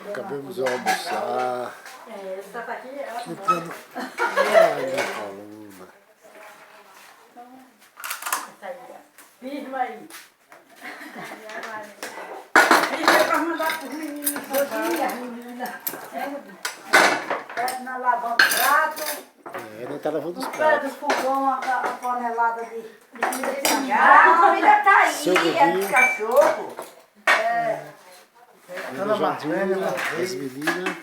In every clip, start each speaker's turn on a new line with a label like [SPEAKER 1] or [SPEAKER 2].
[SPEAKER 1] Acabamos de almoçar.
[SPEAKER 2] Essa aqui é a
[SPEAKER 1] Entrando. Ai, minha coluna.
[SPEAKER 2] firma aí. Firma pra mandar pros meninos. Bom dia, menina. Na lavando prato.
[SPEAKER 1] Não tá lavando os
[SPEAKER 2] No pé
[SPEAKER 1] pratos.
[SPEAKER 2] do fogão, a panelada de comida de sangrar.
[SPEAKER 3] A comida tá aí,
[SPEAKER 1] Seu
[SPEAKER 3] é
[SPEAKER 1] Guguinho.
[SPEAKER 3] de cachorro.
[SPEAKER 1] Dona Jandira, as meninas.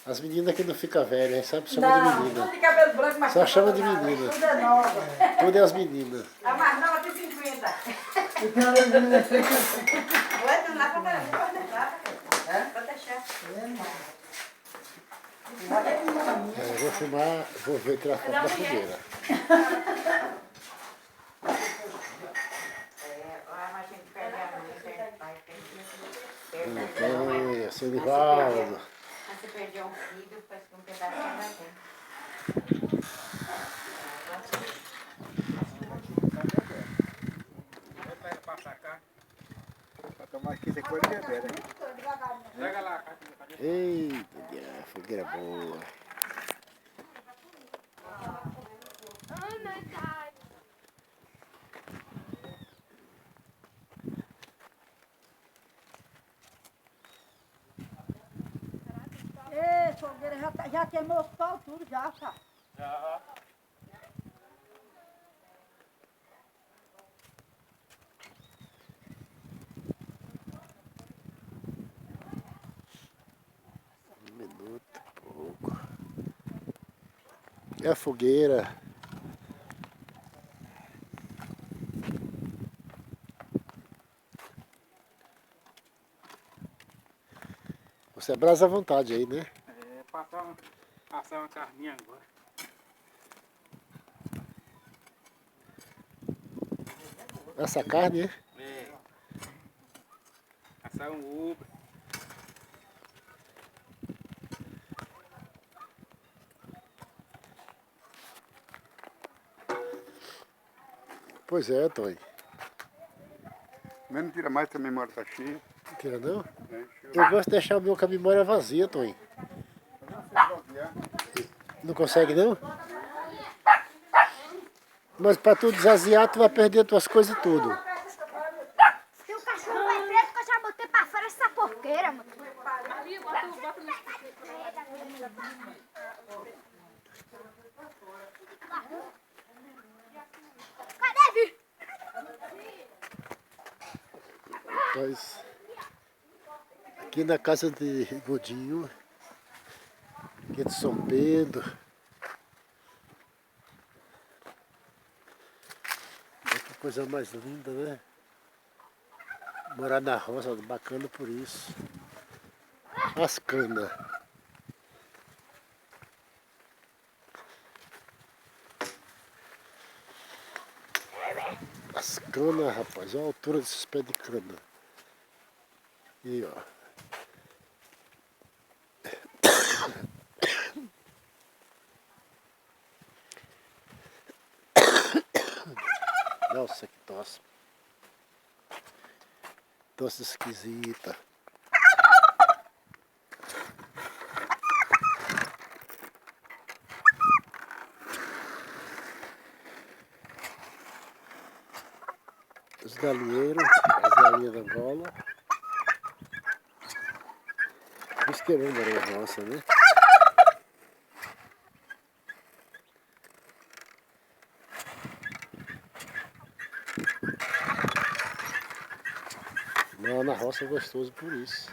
[SPEAKER 1] As meninas que não ficam velhas, sabe? Chama de
[SPEAKER 2] Não,
[SPEAKER 1] menina.
[SPEAKER 2] tudo de cabelo branco, mas
[SPEAKER 1] Só chama
[SPEAKER 2] tudo
[SPEAKER 1] de
[SPEAKER 2] nada.
[SPEAKER 1] menina.
[SPEAKER 2] Tudo é nova.
[SPEAKER 1] Tudo é as meninas.
[SPEAKER 3] A mais nova tem 50. Ué, não dá pra caramba, pode deixar. Pode deixar.
[SPEAKER 1] Eu vou filmar, vou ver tirar foto da fogueira.
[SPEAKER 3] Mas a gente perde a noite, pai,
[SPEAKER 1] Oi, seu Nivaldo.
[SPEAKER 3] Mas se perder um filho, faz com um pedacinho da gente.
[SPEAKER 4] Pra tomar aqui, você pode beber, né?
[SPEAKER 5] Pega lá,
[SPEAKER 1] Eita, fogueira boa.
[SPEAKER 2] Ei, fogueira, já queimou os pau tudo, já, tá?
[SPEAKER 5] Já.
[SPEAKER 1] Um minuto e pouco. É a fogueira. Você abraça à vontade aí, né?
[SPEAKER 5] É, passar uma carninha agora.
[SPEAKER 1] Essa carne, né?
[SPEAKER 5] É. Passar um Uber.
[SPEAKER 1] Pois é, Tony.
[SPEAKER 4] Mas não tira mais, que a memória tá cheia.
[SPEAKER 1] Não tira não?
[SPEAKER 4] Né?
[SPEAKER 1] Eu gosto de deixar o meu com a memória vazia, Tony. Não consegue não? Mas pra tu desaziar, tu vai perder tuas coisas tudo.
[SPEAKER 6] Se o cachorro vai preso, que eu já botei pra fora essa porqueira, mano. Cadê, Vi?
[SPEAKER 1] Mas aqui na casa de Godinho, aqui de São Pedro. Que coisa mais linda, né? Morar na roça, bacana por isso. As canas. As canas, rapaz, olha a altura desses pés de cana. E ó. Nossa, que tosse. Tosse esquisita. Os galinheiros, as galinhas da Angola. Por isso que é bom morar na roça, né? Morar na roça é gostoso por isso.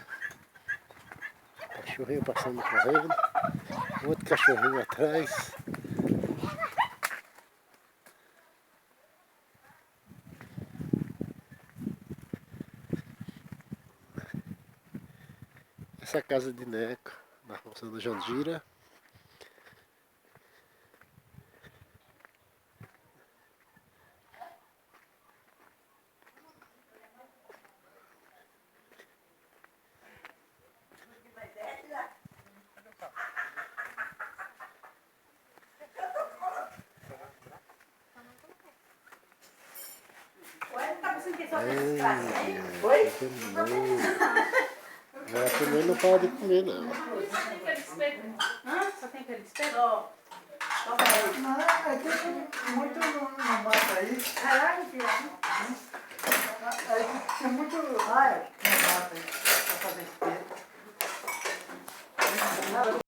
[SPEAKER 1] Cachorrinho passando correndo, outro cachorrinho atrás. Essa é a casa de Neco, na roça da Jandira.
[SPEAKER 2] assim que só tem esse prato, hein?
[SPEAKER 1] Oi? Ela também não para de comer, não.
[SPEAKER 2] Hã? Só tem aquele espeto?
[SPEAKER 7] Não, é que muito não mata aí.
[SPEAKER 2] Caraca, filha.
[SPEAKER 7] Aí tem muito. Ai, não mata aí. Pra fazer espeto.